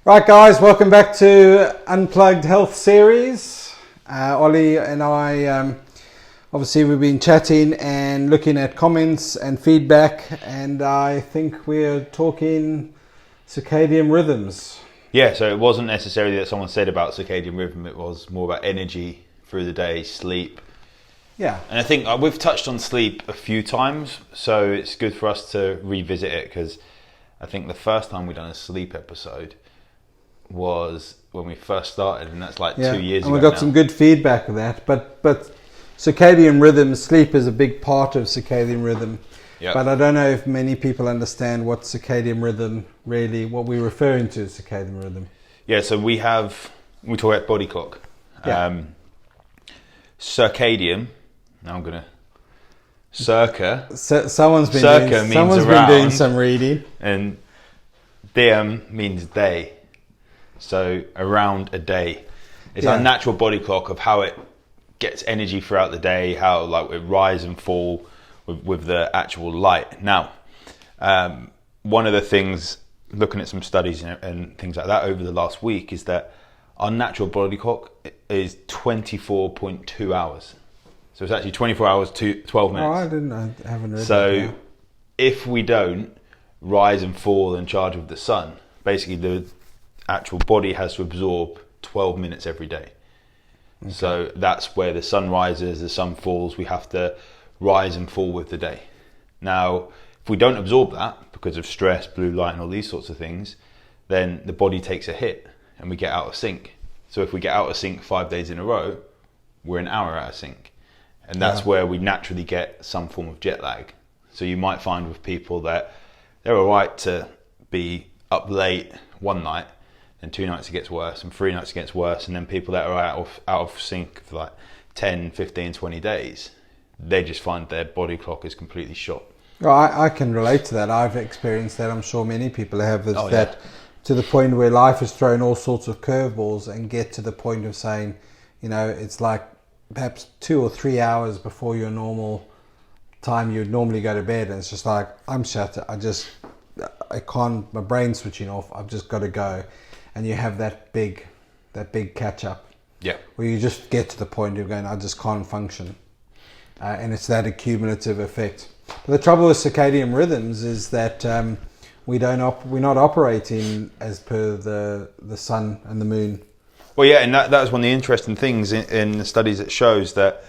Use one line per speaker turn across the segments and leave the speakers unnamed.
Right, guys, welcome back to Unplugged Health Series. Ollie and I, obviously we've been chatting and looking at comments and feedback, and I think we're talking circadian rhythms.
Yeah, so it wasn't necessarily that someone said about circadian rhythm, it was more about energy through the day, sleep.
Yeah.
And I think we've touched on sleep a few times, so it's good for us to revisit it, because I think the first time we done a sleep episode was when we first started, and that's like 2 years ago.
And we got some good feedback of that, but circadian rhythm, sleep is a big part of circadian rhythm.
Yep.
But I don't know if many people understand what circadian rhythm really, what we're referring to as circadian rhythm.
Yeah, so we talk about body clock.
Yeah.
Circadian, now I'm going to, circa.
Someone's been doing some reading.
And diem means day. So around a day. It's our natural body clock of how it gets energy throughout the day, how like it rise and fall with the actual light. Now, one of the things, looking at some studies and things like that over the last week, is that our natural body clock is 24.2 hours. So it's actually 24 hours to 12 minutes.
I haven't read
so
that.
if we don't rise and fall and charge with the sun, basically the actual body has to absorb 12 minutes every day. Okay. So that's where the sun rises, the sun falls, we have to rise and fall with the day. Now, if we don't absorb that because of stress, blue light and all these sorts of things, then the body takes a hit and we get out of sync. So if we get out of sync 5 days in a row, we're an hour out of sync. And that's where we naturally get some form of jet lag. So you might find with people that they're all right to be up late one night, and 2 nights it gets worse, and 3 nights it gets worse, and then people that are out of sync for like 10, 15, 20 days, they just find their body clock is completely shot.
Well, I can relate to that. I've experienced that. I'm sure many people have that to the point where life has thrown all sorts of curveballs, and get to the point of saying, it's like perhaps 2 or 3 hours before your normal time you'd normally go to bed, and it's just like, I'm shut. I can't, my brain's switching off. I've just got to go. And you have that big catch up.
Yeah. Where
you just get to the point of going, I just can't function. And it's that accumulative effect. But the trouble with circadian rhythms is that we're not operating as per the sun and the moon.
Well, yeah, and that was one of the interesting things in the studies that shows that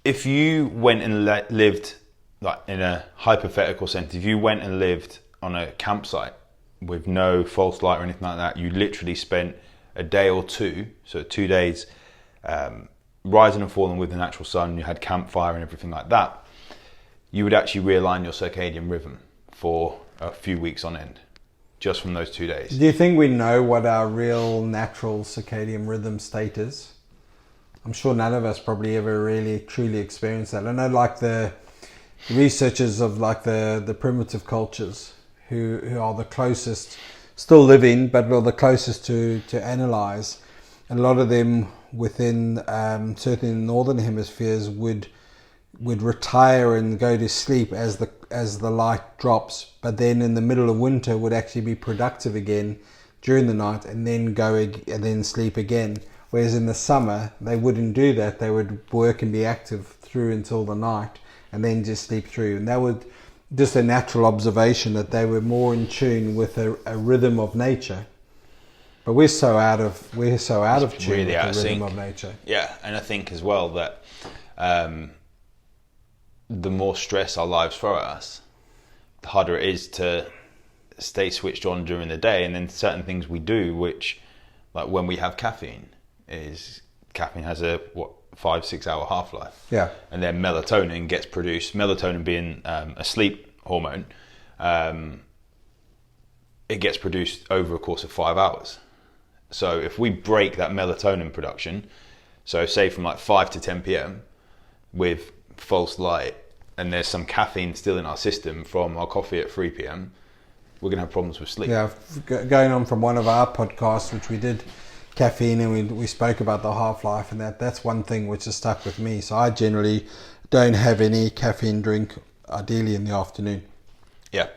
if you went and lived, like in a hypothetical sense, if you went and lived on a campsite with no false light or anything like that, you literally spent a day or two, so 2 days, rising and falling with the natural sun, you had campfire and everything like that, you would actually realign your circadian rhythm for a few weeks on end, just from those 2 days.
Do you think we know what our real natural circadian rhythm state is? I'm sure none of us probably ever really truly experienced that. I know like the researchers of like the primitive cultures who are the closest, still living, but are the closest to analyze. And a lot of them within, certainly in the northern hemispheres, would retire and go to sleep as the light drops, but then in the middle of winter would actually be productive again during the night, and then and then sleep again. Whereas in the summer they wouldn't do that. They would work and be active through until the night, and then just sleep through. And that would just a natural observation that they were more in tune with a rhythm of nature. But we're so out of tune really with the rhythm of nature.
Yeah, and I think as well that the more stress our lives throw at us, the harder it is to stay switched on during the day. And then certain things we do, which, like when we have caffeine has a 5-6 hour half-life.
Yeah.
And then melatonin gets produced, melatonin being a sleep hormone, it gets produced over a course of 5 hours. So if we break that melatonin production, so say from like 5 to 10 p.m. with false light, and there's some caffeine still in our system from our coffee at 3 p.m, we're going to have problems with sleep.
Yeah, going on from one of our podcasts, which we did, caffeine, and we spoke about the half-life, and that's one thing which has stuck with me. So I generally don't have any caffeine drink, ideally in the afternoon.
Yeah.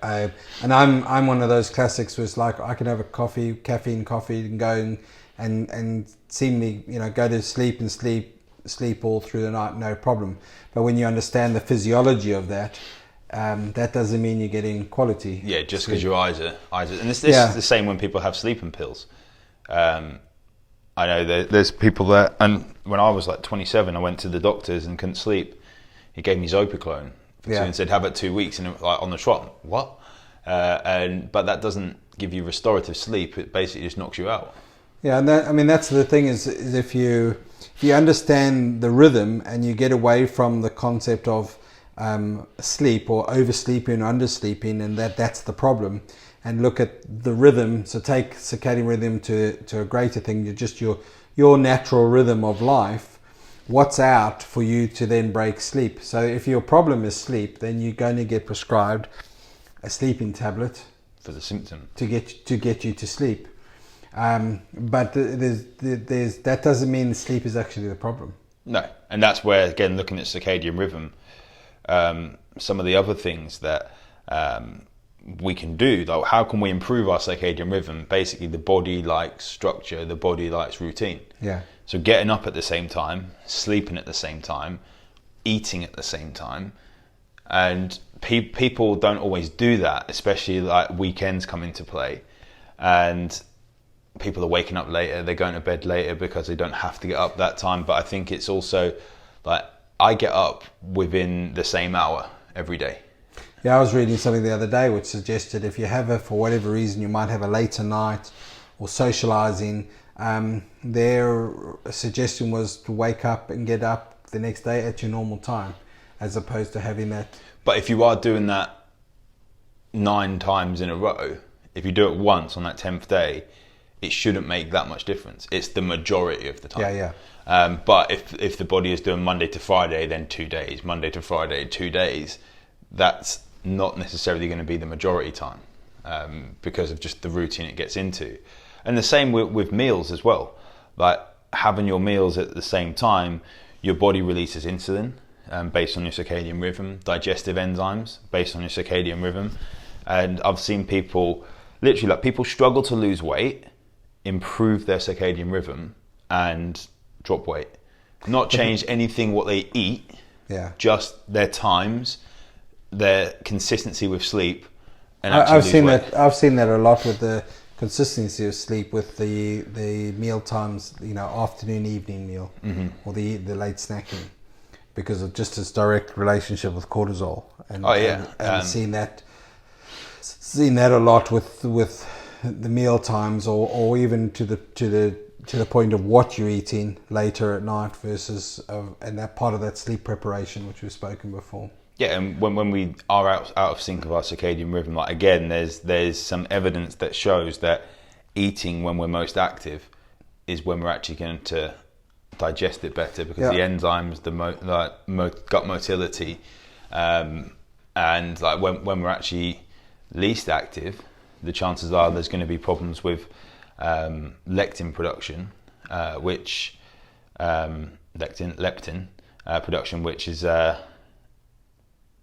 And I'm one of those classics where it's like I can have a caffeine coffee, and go and seemingly, go to sleep and sleep all through the night, no problem. But when you understand the physiology of that, that doesn't mean you're getting quality.
Yeah, just because your eyes are, and this is the same when people have sleeping pills. I know there's people that, and when I was like 27, I went to the doctors and couldn't sleep. He gave me Zopiclone and said, have it 2 weeks, and it, like on the trot. What? But that doesn't give you restorative sleep. It basically just knocks you out.
Yeah, and that's the thing is if you understand the rhythm and you get away from the concept of sleep or oversleeping or undersleeping, and that's the problem, and look at the rhythm. So take circadian rhythm to a greater thing. You're just your natural rhythm of life. What's out for you to then break sleep? So if your problem is sleep, then you're going to get prescribed a sleeping tablet
For the symptom.
to get you to sleep. But that doesn't mean sleep is actually the problem.
No, and that's where, again, looking at circadian rhythm, some of the other things that we can do, though, how can we improve our circadian rhythm? Basically, the body likes structure, the body likes routine.
Yeah.
So getting up at the same time, sleeping at the same time, eating at the same time, and people don't always do that, especially like weekends come into play, and people are waking up later, they're going to bed later because they don't have to get up that time. But I think it's also like I get up within the same hour every day.
Yeah, I was reading something the other day which suggested if you have for whatever reason, you might have a later night or socializing, their suggestion was to wake up and get up the next day at your normal time, as opposed to having that.
But if you are doing that 9 times in a row, if you do it once on that 10th day, it shouldn't make that much difference. It's the majority of the time.
Yeah.
But if the body is doing Monday to Friday, then 2 days, Monday to Friday, 2 days, that's not necessarily going to be the majority time, because of just the routine it gets into. And the same with meals as well. Like having your meals at the same time, your body releases insulin based on your circadian rhythm, digestive enzymes based on your circadian rhythm. And I've seen people, literally, like people struggle to lose weight, improve their circadian rhythm, and drop weight. Not change anything what they eat, just their times, their consistency with sleep, and
I've seen that a lot with the consistency of sleep, with the meal times, afternoon, evening meal, or the late snacking, because of just its direct relationship with cortisol. And seen that a lot with the meal times, or even to the point of what you're eating later at night versus and that part of that sleep preparation, which we've spoken before.
Yeah, and when we are out of sync of our circadian rhythm, like again, there's some evidence that shows that eating when we're most active is when we're actually going to digest it better, because the enzymes, the gut motility, and like when we're actually least active, the chances are there's going to be problems with leptin production, leptin production, which is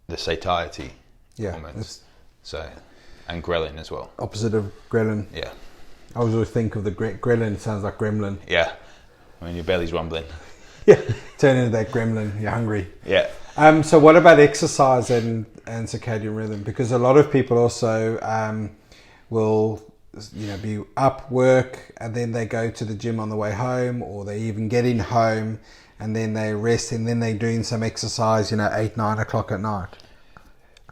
the satiety hormones. So, and ghrelin as well.
Opposite of ghrelin.
Yeah.
I always think of the ghrelin. It sounds like gremlin.
Yeah. I mean, your belly's rumbling.
Yeah. Turn into that gremlin. You're hungry.
Yeah.
So what about exercise and circadian rhythm? Because a lot of people also will be up, work, and then they go to the gym on the way home, or they even get in home and then they rest, and then they're doing some exercise 8, 9 o'clock at night.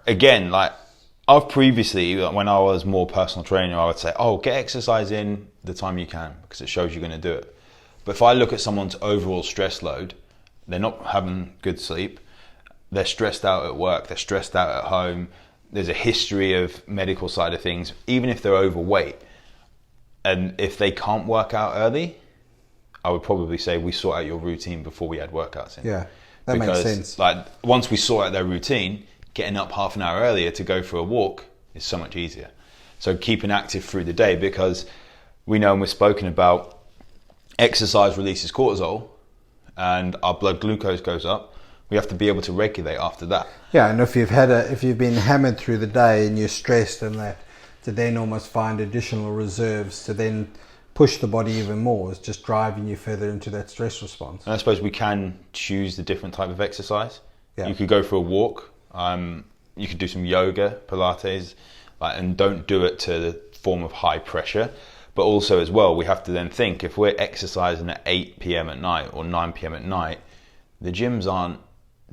Again, like I've previously, when I was more personal trainer, I would say, get exercise in the time you can, because it shows you're going to do it. But if I look at someone's overall stress load, they're not having good sleep, they're stressed out at work, they're stressed out at home, there's a history of medical side of things, even if they're overweight, and if they can't work out early, I would probably say we sort out your routine before we add workouts in.
Yeah, that makes sense.
Like once we sort out their routine, getting up half an hour earlier to go for a walk is so much easier. So keeping active through the day, because we know, and we've spoken about, exercise releases cortisol and our blood glucose goes up, We have to be able to regulate after that.
Yeah, and if you've been hammered through the day and you're stressed and that, to then almost find additional reserves to then push the body even more is just driving you further into that stress response.
And I suppose we can choose the different type of exercise.
Yeah.
You could go for a walk. You could do some yoga, Pilates, and don't do it to the form of high pressure. But also as well, we have to then think, if we're exercising at 8 p.m. at night or 9 p.m. at night, the gyms aren't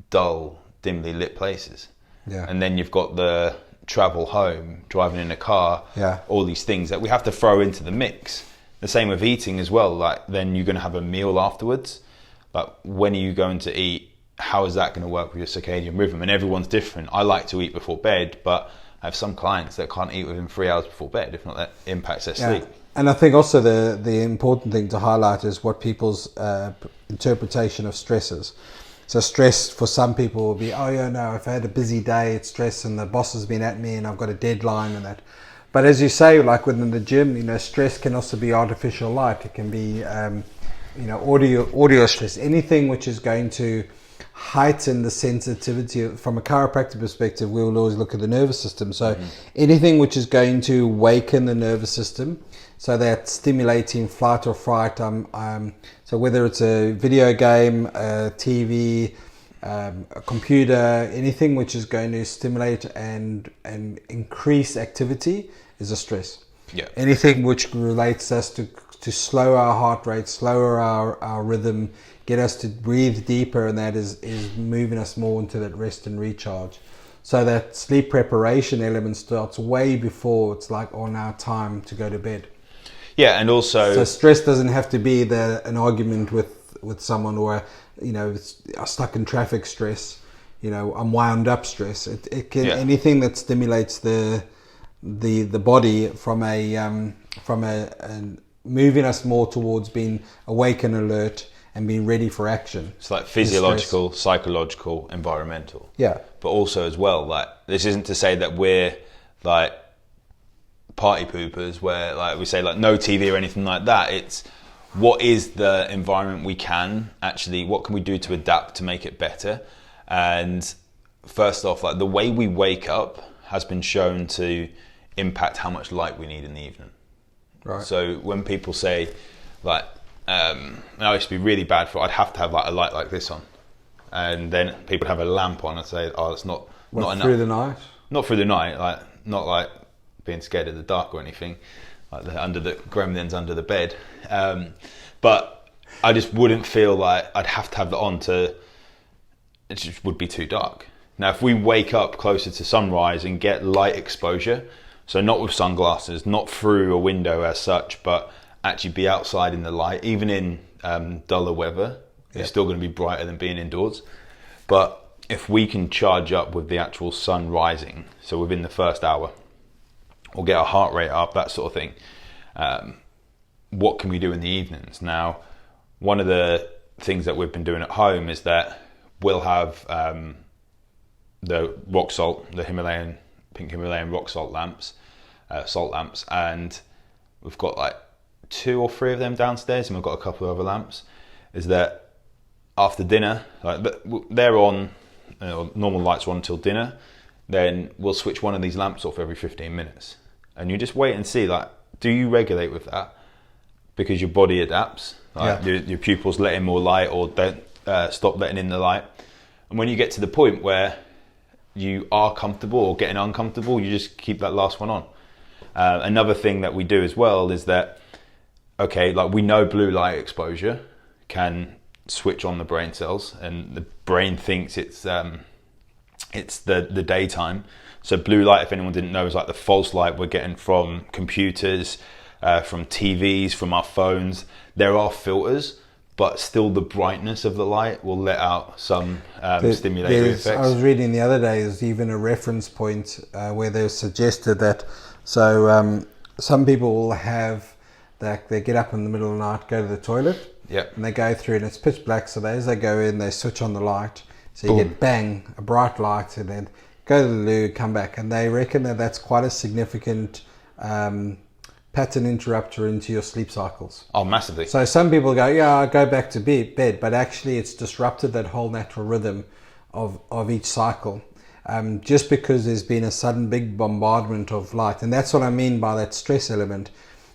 dull, dimly lit places.
Yeah.
And then you've got the travel home, driving in a car,
Yeah.
all these things that we have to throw into the mix. The same with eating as well. Like, then you're going to have a meal afterwards. But when are you going to eat? How is that going to work with your circadian rhythm? And everyone's different. I like to eat before bed, but I have some clients that can't eat within 3 hours before bed. If not, that impacts their sleep.
And I think also the important thing to highlight is what people's interpretation of stress is. So stress for some people will be, oh yeah, no, if I had a busy day, it's stress and the boss has been at me and I've got a deadline and that. But as you say, like within the gym, stress can also be artificial light. It can be, audio stress. Anything which is going to heighten the sensitivity. From a chiropractic perspective, we will always look at the nervous system. So anything which is going to waken the nervous system, so that stimulating flight or fright. So whether it's a video game, a TV, a computer, anything which is going to stimulate and increase activity is a stress.
Yeah.
Anything which relates us to slow our heart rate, slower our rhythm, get us to breathe deeper, and that is moving us more into that rest and recharge. So that sleep preparation element starts way before it's like, oh, now time to go to bed.
Yeah, and also...
So stress doesn't have to be an argument with someone, or, it's stuck in traffic stress, I'm wound up stress. It can anything that stimulates the body from a moving us more towards being awake and alert and being ready for action.
It's like physiological, psychological, environmental.
Yeah.
But also as well, like, this isn't to say that we're like party poopers where like we say like no TV or anything like that. It's what is the environment we can actually, what can we do to adapt to make it better? And first off, like the way we wake up has been shown to impact how much light we need in the evening.
Right.
So when people say like, and I used to be really bad for it, I'd have to have like a light like this on, and then people have a lamp on and say, oh, it's not enough.
Through the night?
Not through the night, like not like being scared of the dark or anything, like under the gremlins under the bed. But I just wouldn't feel like I'd have to have that on it just would be too dark. Now, if we wake up closer to sunrise and get light exposure, so not with sunglasses, not through a window as such, but actually be outside in the light, even in duller weather, it's still going to be brighter than being indoors. But if we can charge up with the actual sun rising, so within the first hour, or get our heart rate up, that sort of thing, what can we do in the evenings? Now, one of the things that we've been doing at home is that we'll have the rock salt, the pink Himalayan rock salt lamps, and we've got like 2 or 3 of them downstairs, and we've got a couple of other lamps. Is that after dinner, like they're on, normal lights are on until dinner, then we'll switch one of these lamps off every 15 minutes, and you just wait and see, like, do you regulate with that? Because your body adapts, like your pupils let in more light, or don't stop letting in the light. And when you get to the point where you are comfortable or getting uncomfortable, you just keep that last one on. Another thing that we do as well is that, okay, like we know blue light exposure can switch on the brain cells, and the brain thinks it's the daytime. So blue light, if anyone didn't know, is like the false light we're getting from computers, from TVs, from our phones. There are filters, but still the brightness of the light will let out some stimulatory effects.
I was reading the other day, there's even a reference point where they suggested that, so some people will have, that they get up in the middle of the night, go to the toilet, and they go through and it's pitch black, so as they go in, they switch on the light, so you get bang, a bright light, and then go to the loo, come back, and they reckon that that's quite a significant pattern interrupter into your sleep cycles.
Oh, massively.
So some people go, yeah, I go back to bed, but actually it's disrupted that whole natural rhythm of each cycle, just because there's been a sudden big bombardment of light. And that's what I mean by that stress element.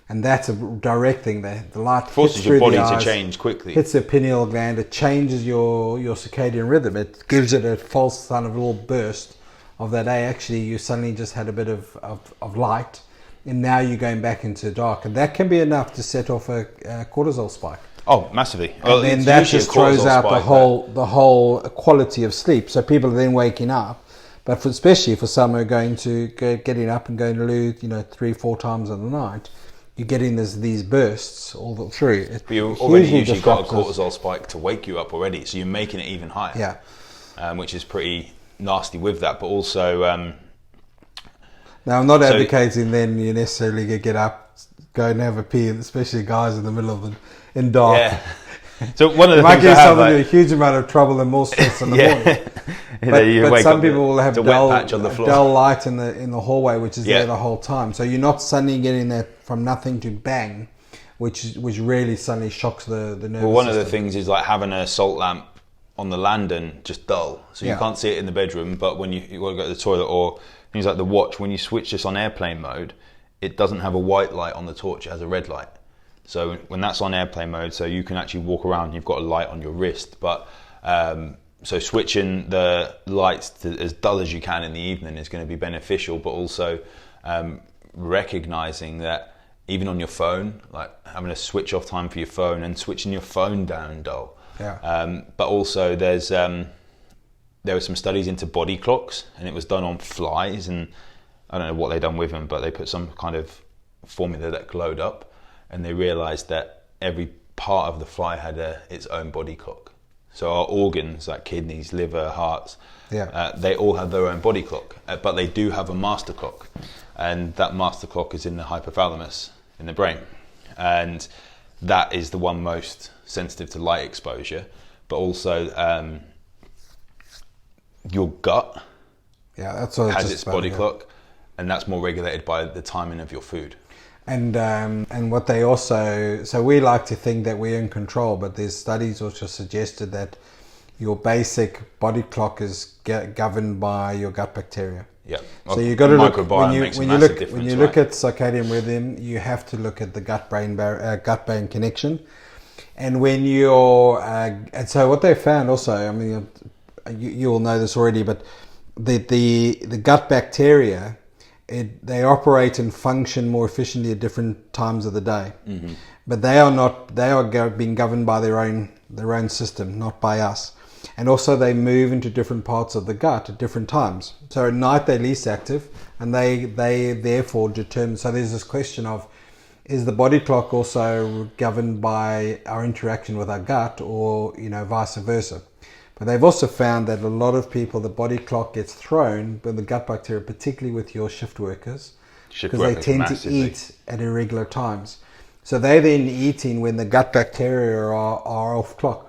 And that's a direct thing there. The light
forces your body to change quickly.
Hits the pineal gland. It changes your circadian rhythm. It gives it a false kind of little burst of that day. Actually, you suddenly just had a bit of light, and now you're going back into dark. And that can be enough to set off a cortisol spike.
Oh, massively.
And then that just throws out the whole quality of sleep. So people are then waking up. But especially for some who are getting up and going to loo, 3-4 times in the night, you're getting these bursts all through.
But you've already usually got a cortisol spike to wake you up already, so you're making it even higher.
Yeah.
Which is pretty nasty with that. But also...
now, I'm not advocating then you necessarily get up, go and have a pee, especially guys in the middle of in dark.
Yeah. So one of the
might
things
get yourself into a huge amount of trouble and more stress in the morning. But some people will have dull light in the hallway, which is there the whole time. So you're not suddenly getting that from nothing to bang, which really suddenly shocks the nervous system.
Well, one of the things is like having a salt lamp on the landing, just dull. So you can't see it in the bedroom, but when you want to go to the toilet, or things like the watch, when you switch this on airplane mode, it doesn't have a white light on the torch, it has a red light. So when that's on airplane mode, so you can actually walk around and you've got a light on your wrist. But so switching the lights to as dull as you can in the evening is going to be beneficial, but also recognizing that even on your phone, like having a switch off time for your phone and switching your phone down dull.
Yeah.
But also there were some studies into body clocks, and it was done on flies, and I don't know what they done with them, but they put some kind of formula that glowed up, and they realized that every part of the fly had its own body clock. So our organs, like kidneys, liver, hearts, they all have their own body clock, but they do have a master clock, and that master clock is in the hypothalamus in the brain, and that is the one most sensitive to light exposure. But also your gut has its body clock, and that's more regulated by the timing of your food.
And what they also, so we like to think that we're in control, but there's studies also suggested that your basic body clock is governed by your gut bacteria.
Yeah.
So you got to look when you look
at
circadian rhythm, you have to look at the gut-brain connection. And when you're and so what they found also, I mean, you all know this already, but the gut bacteria, they operate and function more efficiently at different times of the day. Mm-hmm. But they are being governed by their own system, not by us. And also they move into different parts of the gut at different times. So at night they're least active, and they therefore determine. So there's this question of, is the body clock also governed by our interaction with our gut, or vice versa? But they've also found that a lot of people, the body clock gets thrown by the gut bacteria, particularly with your shift workers, because they tend to eat at irregular times. So they're then eating when the gut bacteria are off clock.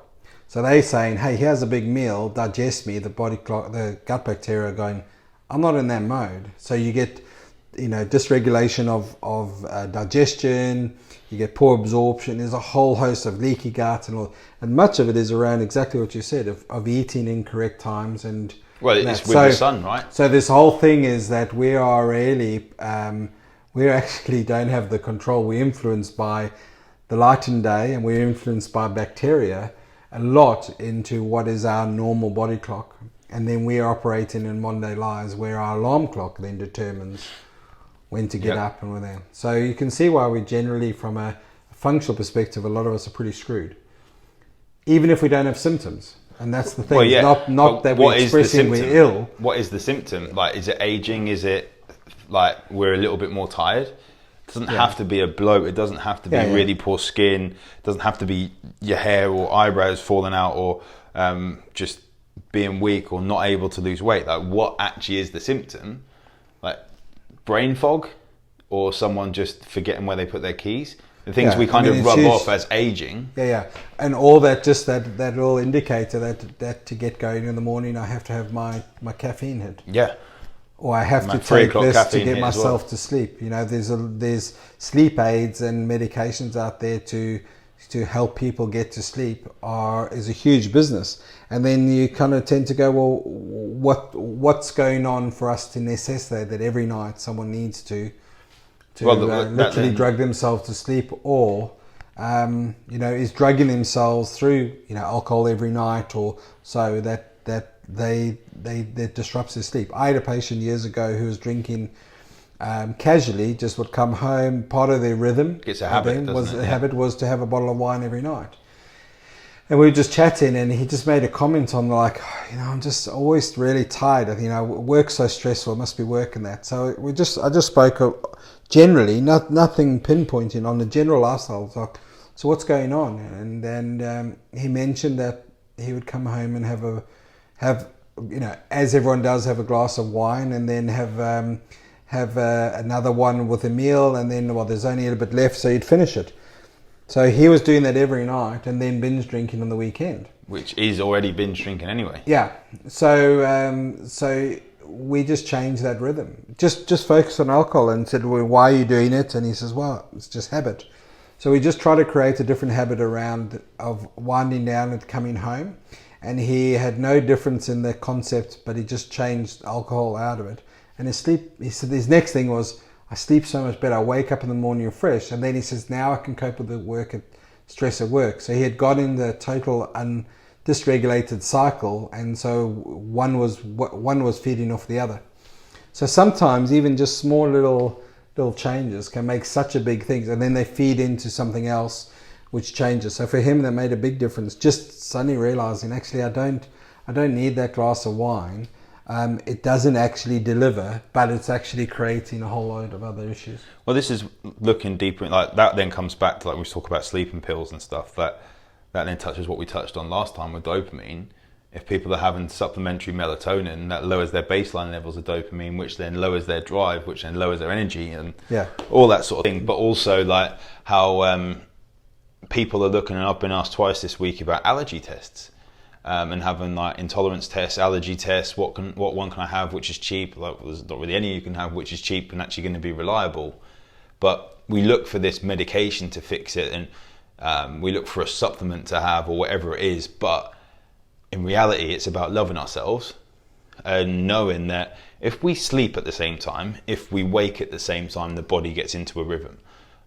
So they're saying, hey, here's a big meal, digest me. The gut bacteria are going, I'm not in that mode. So you get, dysregulation of digestion. You get poor absorption. There's a whole host of leaky gut and all, and much of it is around exactly what you said of eating incorrect times and.
Well, it's with the sun, right?
So this whole thing is that we are really, we actually don't have the control. We're influenced by the light and day, and we're influenced by bacteria a lot into what is our normal body clock, and then we're operating in modern day lives where our alarm clock then determines when to get up and when there. So you can see why we generally, from a functional perspective, a lot of us are pretty screwed, even if we don't have symptoms. And that's the thing. Well, not that we're expressing we're ill.
What is the symptom? Like, is it aging? Is it like we're a little bit more tired? It doesn't have to be a bloat. It doesn't have to be really poor skin. It doesn't have to be your hair or eyebrows falling out, or just being weak or not able to lose weight. Like, what actually is the symptom? Like brain fog, or someone just forgetting where they put their keys? The things we kind of rub off as aging.
And all that, just that little indicator that to get going in the morning, I have to have my caffeine hit. or I have to
3
take
o'clock
this to
caffeine
get
hit as well.
myself to sleep. You know, there's sleep aids and medications out there to help people get to sleep is a huge business. And then you kind of tend to go, well, what's going on for us to necessitate that every night someone needs to literally drug themselves to sleep, or is drugging themselves through alcohol every night or so that disrupts their sleep. I had a patient years ago who was drinking casually, just would come home. Part of their rhythm
It's a habit,
habit was to have a bottle of wine every night. And we were just chatting, and he just made a comment on like, I'm just always really tired. Work's so stressful. It must be work and that. So I just spoke generally, nothing pinpointing on the general lifestyle. Like, so what's going on? And then he mentioned that he would come home and have as everyone does, have a glass of wine, and then have another one with a meal, and then there's only a little bit left, so he'd finish it. So he was doing that every night, and then binge drinking on the weekend,
which is already binge drinking anyway.
Yeah. So we just changed that rhythm. Just focus on alcohol, and said, well, why are you doing it? And he says, well, it's just habit. So we just try to create a different habit of winding down and coming home. And he had no difference in the concept, but he just changed alcohol out of it. And his sleep, he said his next thing was, I sleep so much better. I wake up in the morning refreshed. And then he says, now I can cope with the stress at work. So he had got in the total dysregulated cycle. And so one was feeding off the other. So sometimes even just small little changes can make such a big thing. And then they feed into something else which changes. So for him, that made a big difference. Just suddenly realizing, actually, I don't need that glass of wine. It doesn't actually deliver, but it's actually creating a whole load of other issues.
Well, this is looking deeper, like that then comes back to, like we talk about sleeping pills and stuff, that then touches what we touched on last time with dopamine. If people are having supplementary melatonin, that lowers their baseline levels of dopamine, which then lowers their drive, which then lowers their energy, and all that sort of thing. But also like how people are looking, and I've been asked twice this week about allergy tests. And having like intolerance tests, allergy tests, what one can I have which is cheap? Like, there's not really any you can have which is cheap and actually going to be reliable. But we look for this medication to fix it, and we look for a supplement to have or whatever it is. But in reality, it's about loving ourselves and knowing that if we sleep at the same time, if we wake at the same time, the body gets into a rhythm.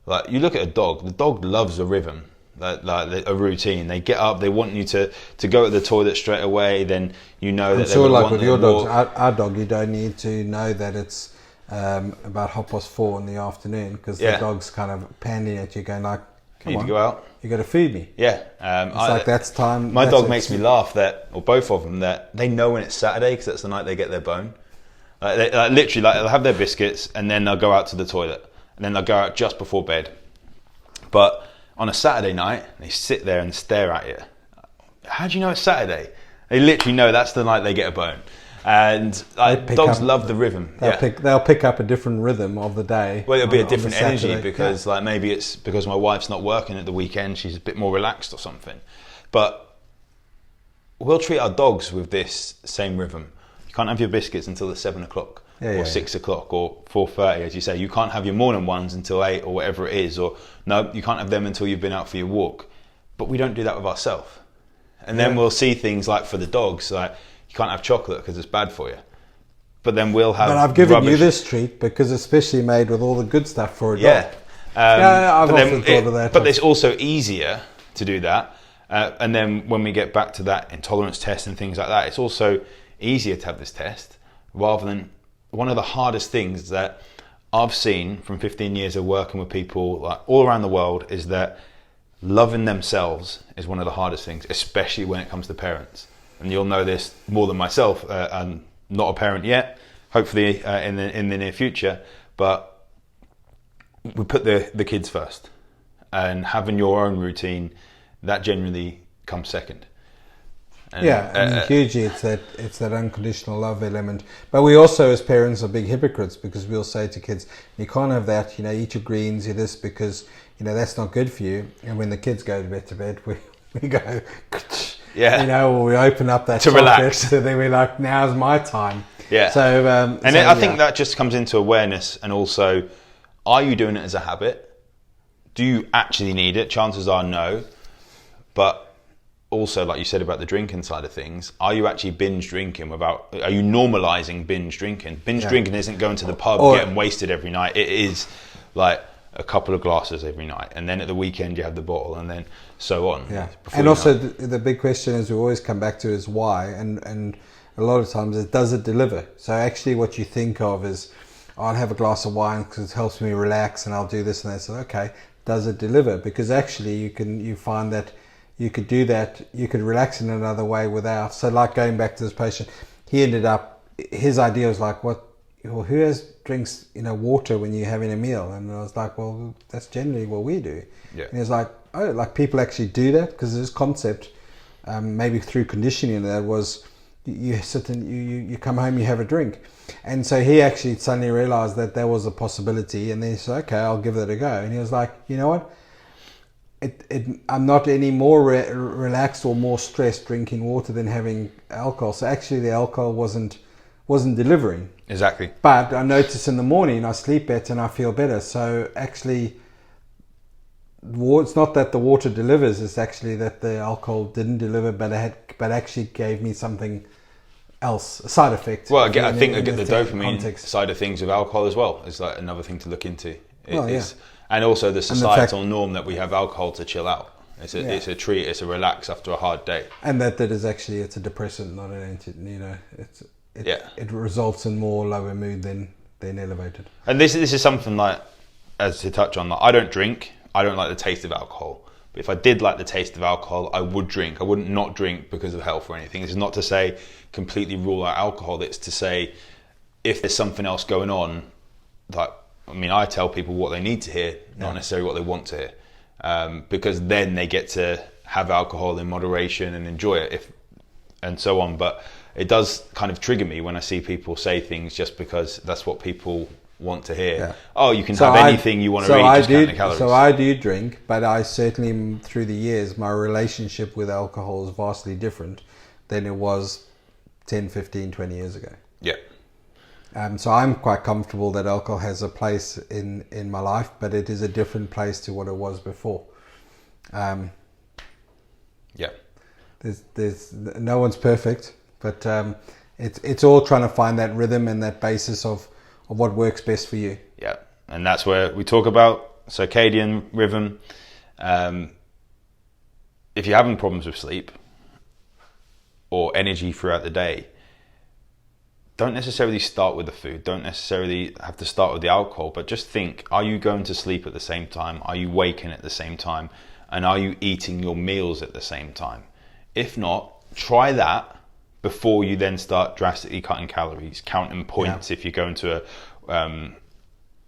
Like, you look at a dog, the dog loves a rhythm. Like a routine. They get up, they want you to go to the toilet straight away, then you know that
they're going to want with your dogs, our dog, you don't need to know that it's about 4:30 in the afternoon, because the dog's kind of panting at you going like, come on,
to go out,
you got to feed me.
It's
that's time.
My dog makes me laugh or both of them, that they know when it's Saturday because that's the night they get their bone. Literally, they'll have their biscuits and then they'll go out to the toilet, and then they'll go out just before bed. But on a Saturday night, they sit there and stare at you. How do you know it's Saturday? They literally know that's the night they get a bone. And dogs love the rhythm.
They'll pick up a different rhythm of the day.
Well, it'll be a different energy because like maybe it's because my wife's not working at the weekend, she's a bit more relaxed or something. But we'll treat our dogs with this same rhythm. You can't have your biscuits until it's 7 o'clock. Or 6 o'clock or 4:30, as you say. You can't have your morning ones until 8 or whatever it is. Or no, you can't have them until you've been out for your walk. But we don't do that with ourselves. And then we'll see things like for the dogs, like you can't have chocolate because it's bad for you. But then we'll have.
But I've given you this treat because it's especially made with all the good stuff for a dog.
I've
often thought of that.
But it's also easier to do that. And then when we get back to that intolerance test and things like that, it's also easier to have this test rather than. One of the hardest things that I've seen from 15 years of working with people like all around the world is that loving themselves is one of the hardest things, especially when it comes to parents. And you'll know this more than myself. I'm not a parent yet, hopefully in the near future, but we put the kids first, and having your own routine, that generally comes second.
And hugely, it's that unconditional love element. But we also, as parents, are big hypocrites because we'll say to kids, you can't have that, eat your greens, eat this, because, that's not good for you. And when the kids go to bed, we go, or we open up that
to relax.
So then we're like, now's my time.
Yeah.
So,
I think that just comes into awareness, and also, are you doing it as a habit? Do you actually need it? Chances are no. But also, like you said about the drinking side of things, are you actually binge drinking are you normalizing binge drinking? Binge drinking isn't going to the pub, getting wasted every night. It is like a couple of glasses every night, and then at the weekend you have the bottle, and then so on.
Yeah. And also the big question is we always come back to is why, and a lot of times it does it deliver. So actually what you think of is, I'll have a glass of wine because it helps me relax, and I'll do this and that. So okay, does it deliver? Because actually you find that you could do that, you could relax in another way without. So like going back to this patient, he ended up, his idea was like, who drinks water when you're having a meal? And I was like, well, that's generally what we do.
Yeah.
And he was like, oh, like people actually do that? Because this concept, maybe through conditioning, that was you sit and you come home, you have a drink. And so he actually suddenly realized that there was a possibility, and then he said, okay, I'll give that a go. And he was like, you know what? I'm not any more relaxed or more stressed drinking water than having alcohol. So actually the alcohol wasn't delivering.
Exactly.
But I notice in the morning I sleep better and I feel better. So actually, it's not that the water delivers, it's actually that the alcohol didn't deliver, but actually gave me something else, a side effect.
Well, I think the dopamine side of things with alcohol as well is like another thing to look into. And also the societal norm that we have alcohol to chill out. It's a treat. It's a relax after a hard day.
And that is actually, it's a depressant, not an anti. It results in more lower mood than elevated.
And this is something like, as to touch on, like, I don't drink. I don't like the taste of alcohol. But if I did like the taste of alcohol, I would drink. I wouldn't not drink because of health or anything. This is not to say completely rule out alcohol. It's to say if there's something else going on, like, I tell people what they need to hear, not necessarily what they want to hear, because then they get to have alcohol in moderation and enjoy it, and so on. But it does kind of trigger me when I see people say things just because that's what people want to hear. Yeah. Oh, you can have anything you want to eat, just count the calories.
So I do drink, but I certainly, through the years, my relationship with alcohol is vastly different than it was 10, 15, 20 years ago.
Yeah.
So I'm quite comfortable that alcohol has a place in my life, but it is a different place to what it was before. There's no one's perfect, but it's all trying to find that rhythm and that basis of what works best for you.
Yeah, and that's where we talk about circadian rhythm. If you're having problems with sleep or energy throughout the day, don't necessarily start with the food, don't necessarily have to start with the alcohol, but just think, are you going to sleep at the same time? Are you waking at the same time? And are you eating your meals at the same time? If not, try that before you then start drastically cutting calories, counting points if you go into a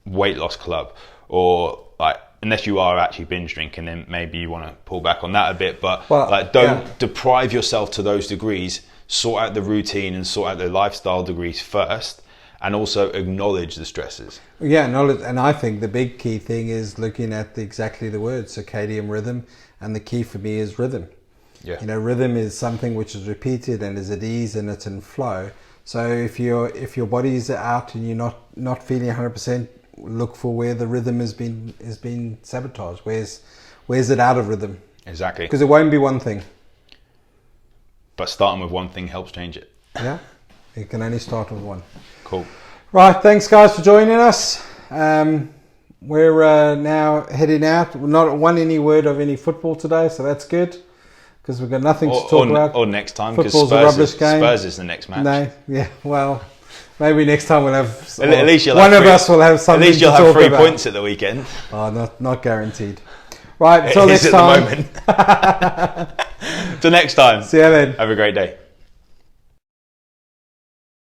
weight loss club, or like, unless you are actually binge drinking, then maybe you want to pull back on that a bit, but don't deprive yourself to those degrees. Sort out the routine and sort out the lifestyle degrees first, and also acknowledge the stresses.
Yeah, knowledge, and I think the big key thing is looking at exactly the word circadian rhythm, and the key for me is rhythm.
Yeah.
Rhythm is something which is repeated and is at ease and it's in flow. So if your body is out and you're not feeling 100%, look for where the rhythm has been sabotaged. Where's it out of rhythm?
Exactly.
Because it won't be one thing.
But starting with one thing helps change it.
Yeah, you can only start with one.
Cool.
Right, thanks guys for joining us. We're now heading out. We're not won any word of any football today, so that's good, because we've got nothing to talk about.
Or next time, because Spurs is the next match.
No, yeah, well, maybe next time we'll have.
At least
one of us will have something.
At least you'll
to
have
talk
3
about.
points at the weekend.
Oh, not guaranteed. Right, until next time.
Till next time.
See you then.
Have a great day.